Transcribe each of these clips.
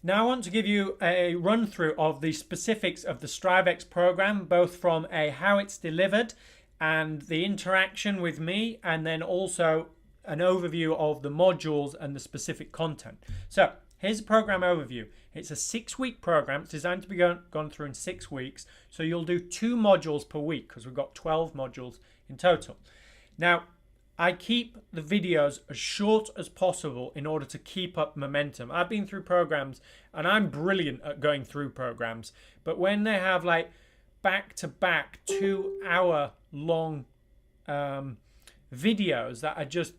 Now I want to give you a run through of the specifics of the Stryv program, both from a how it's delivered and the interaction with me, and then also an overview of the modules and the specific content. So here's a program overview. It's a 6-week program. It's designed to be gone through in 6 weeks. So you'll do 2 modules per week because we've got 12 modules in total. Now, I keep the videos as short as possible in order to keep up momentum. I've been through programs and I'm brilliant at going through programs, but when they have like back-to-back 2-hour long videos that are just,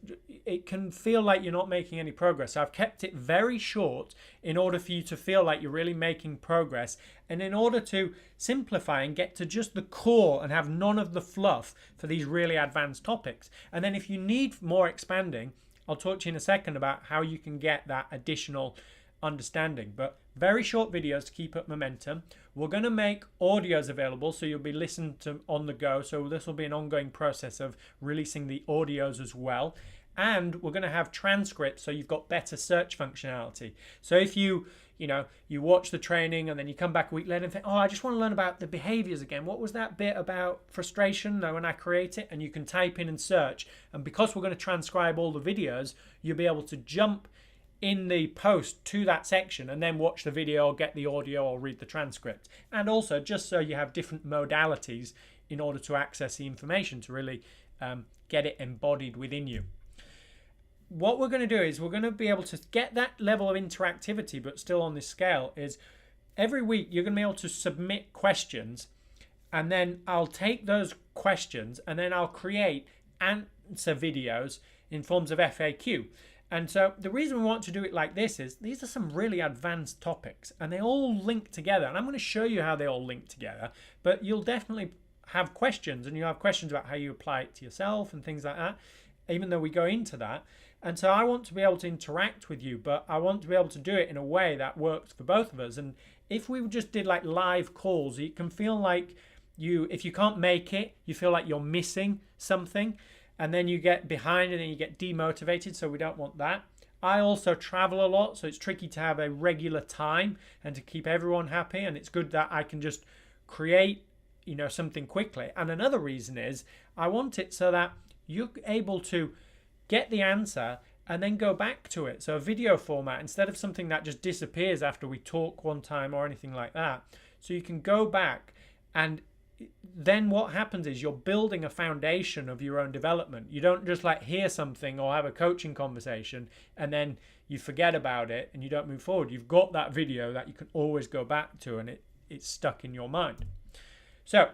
it can feel like you're not making any progress. So I've kept it very short in order for you to feel like you're really making progress, and in order to simplify and get to just the core and have none of the fluff for these really advanced topics. And then if you need more expanding, I'll talk to you in a second about how you can get that additional understanding. But very short videos to keep up momentum. We're going to make audios available so you'll be listened to on the go. So this will be an ongoing process of releasing the audios as well. And we're going to have transcripts so you've got better search functionality. So if you watch the training and then you come back a week later and think, oh, I just want to learn about the behaviors again. What was that bit about frustration when I create it? And you can type in and search. And because we're going to transcribe all the videos, you'll be able to jump in the post to that section and then watch the video or get the audio or read the transcript. And also just so you have different modalities in order to access the information to really get it embodied within you. What we're going to do is we're going to be able to get that level of interactivity, but still on this scale, is every week you're going to be able to submit questions, and then I'll take those questions and then I'll create answer videos in forms of FAQ. And so the reason we want to do it like this is these are some really advanced topics and they all link together. And I'm going to show you how they all link together, but you'll definitely have questions, and you'll have questions about how you apply it to yourself and things like that, even though we go into that. And so I want to be able to interact with you, but I want to be able to do it in a way that works for both of us. And if we just did like live calls, it can feel like if you can't make it, you feel like you're missing something. And then you get behind and then you get demotivated, so we don't want that. I also travel a lot, so it's tricky to have a regular time and to keep everyone happy, and it's good that I can just create something quickly. And another reason is I want it so that you're able to get the answer and then go back to it. So a video format instead of something that just disappears after we talk one time or anything like that. So you can go back, and then what happens is you're building a foundation of your own development. You don't just like hear something or have a coaching conversation and then you forget about it and you don't move forward. You've got that video that you can always go back to, and it's stuck in your mind. So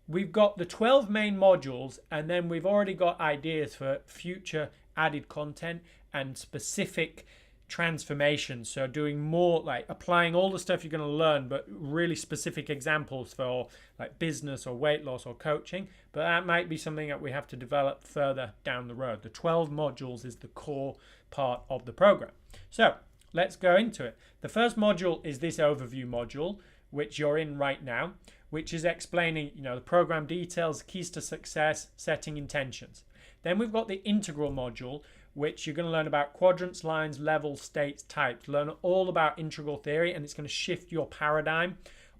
we've got the 12 main modules, and then we've already got ideas for future added content and specific transformations. So doing more like applying all the stuff you're going to learn, but really specific examples for like business or weight loss or coaching. But that might be something that we have to develop further down the road. The 12 modules is the core part of the program. So let's go into it. The first module is this overview module, which you're in right now, which is explaining the program details, keys to success, setting intentions. Then we've got the integral module, which you're going to learn about quadrants, lines, levels, states, types. Learn all about integral theory, and it's going to shift your paradigm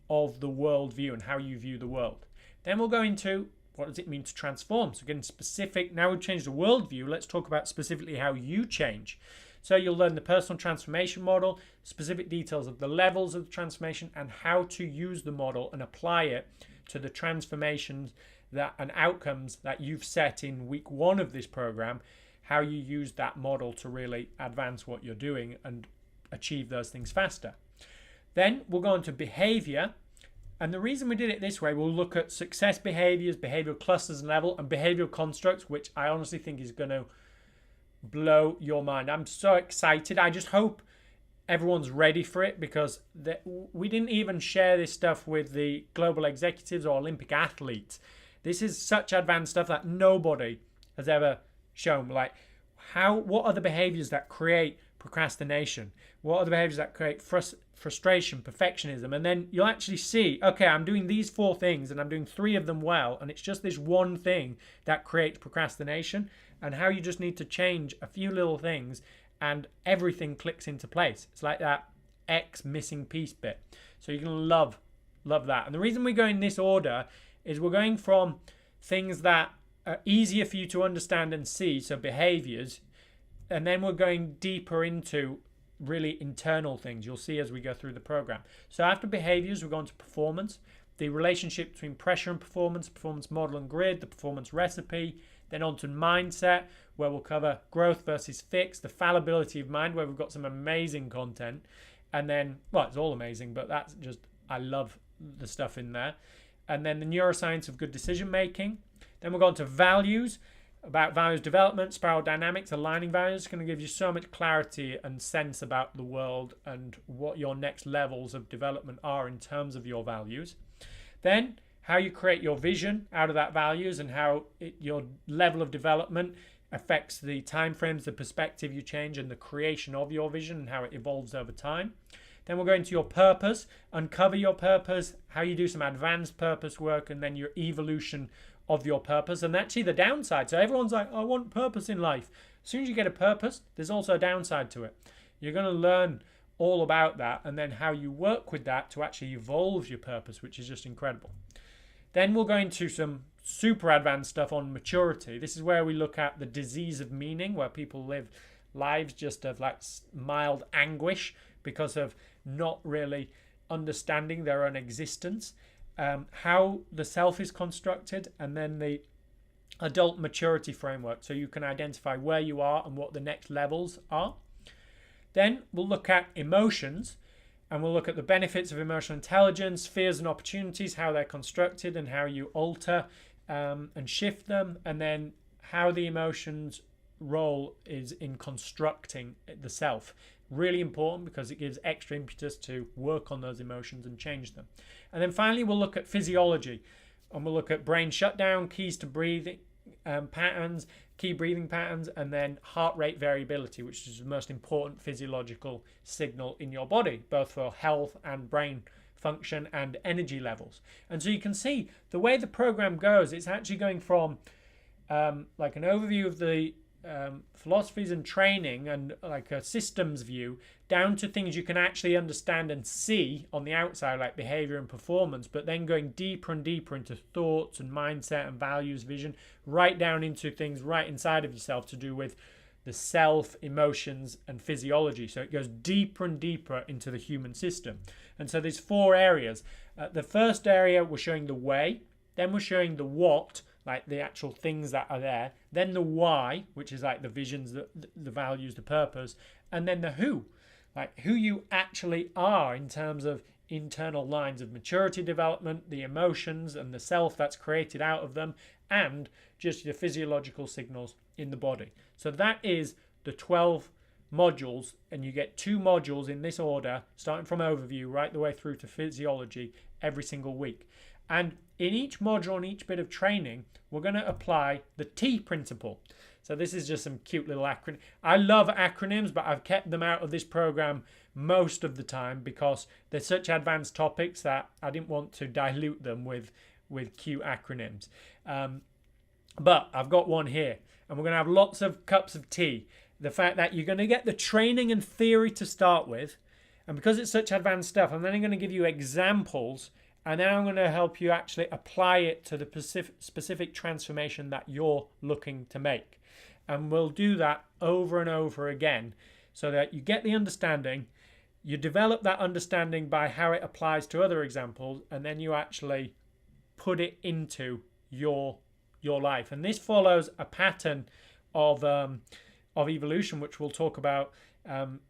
of the world view and how you view the world. Then we'll go into what does it mean to transform. So getting specific, now we've changed the world view, let's talk about specifically how you change. So you'll learn the personal transformation model, specific details of the levels of the transformation, and how to use the model and apply it to the transformations and outcomes that you've set in week 1 of this program, how you use that model to really advance what you're doing and achieve those things faster. Then we'll go on to behavior. And the reason we did it this way, we'll look at success behaviors, behavioral clusters and level, and behavioral constructs, which I honestly think is going to blow your mind. I'm so excited. I just hope everyone's ready for it, because we didn't even share this stuff with the global executives or Olympic athletes. This is such advanced stuff that nobody has ever shown. Like what are the behaviors that create procrastination? What are the behaviors that create frustration, perfectionism? And then you'll actually see, okay, I'm doing these 4 things and I'm doing 3 of them well, and it's just this one thing that creates procrastination, and how you just need to change a few little things and everything clicks into place. It's like that X missing piece bit. So you're going to love that. And the reason we go in this order is we're going from things that are easier for you to understand and see, so behaviors, and then we're going deeper into really internal things you'll see as we go through the program. So after behaviors, we're going to performance, the relationship between pressure and performance model and grid, the performance recipe, then on to mindset, where we'll cover growth versus fix, the fallibility of mind, where we've got some amazing content. And then, well, it's all amazing, but that's just, I love the stuff in there. And then the neuroscience of good decision making. Then we'll go on to values, about values development, spiral dynamics, aligning values. It's going to give you so much clarity and sense about the world and what your next levels of development are in terms of your values. Then how you create your vision out of that values and how your level of development affects the timeframes, the perspective you change, and the creation of your vision and how it evolves over time. Then we'll go into your purpose, uncover your purpose, how you do some advanced purpose work, and then your evolution of your purpose. And actually the downside. So everyone's like, I want purpose in life. As soon as you get a purpose, there's also a downside to it. You're going to learn all about that and then how you work with that to actually evolve your purpose, which is just incredible. Then we'll go into some super advanced stuff on maturity. This is where we look at the disease of meaning, where people live lives just of like mild anguish because of not really understanding their own existence, how the self is constructed, and then the adult maturity framework, so you can identify where you are and what the next levels are. Then we'll look at emotions, and we'll look at the benefits of emotional intelligence, fears and opportunities, how they're constructed and how you alter and shift them, and then how the emotions role is in constructing the self. Really important because it gives extra impetus to work on those emotions and change them. And then finally we'll look at physiology, and we'll look at brain shutdown, keys to breathing patterns, key breathing patterns, and then heart rate variability, which is the most important physiological signal in your body, both for health and brain function and energy levels. And so you can see the way the program goes, it's actually going from like an overview of the philosophies and training and like a systems view down to things you can actually understand and see on the outside, like behavior and performance, but then going deeper and deeper into thoughts and mindset and values, vision, right down into things right inside of yourself to do with the self, emotions, and physiology. So it goes deeper and deeper into the human system. And so there's 4 areas. The first area, we're showing the way, then we're showing the what, like the actual things that are there, then the why, which is like the visions, the values, the purpose, and then the who, like who you actually are in terms of internal lines of maturity development, the emotions and the self that's created out of them, and just your physiological signals in the body. So that is the 12 modules, and you get 2 modules in this order, starting from overview right the way through to physiology every single week. And in each module and each bit of training, we're going to apply the T principle. So this is just some cute little acronym. I love acronyms, but I've kept them out of this program most of the time because they're such advanced topics that I didn't want to dilute them with cute acronyms. But I've got one here, and we're going to have lots of cups of tea. The fact that you're going to get the training and theory to start with, and because it's such advanced stuff, I'm then going to give you examples, and then I'm going to help you actually apply it to the specific transformation that you're looking to make. And we'll do that over and over again so that you get the understanding, you develop that understanding by how it applies to other examples, and then you actually put it into your life. And this follows a pattern of evolution, which we'll talk about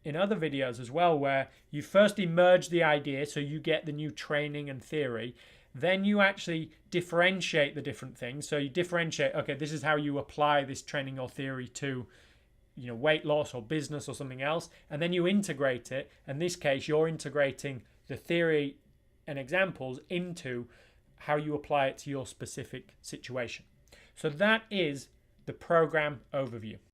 in other videos as well, where you first emerge the idea, so you get the new training and theory, then you actually differentiate the different things. So you differentiate, okay, this is how you apply this training or theory to, you know, weight loss or business or something else, and then you integrate it. In this case, you're integrating the theory and examples into how you apply it to your specific situation. So that is the program overview.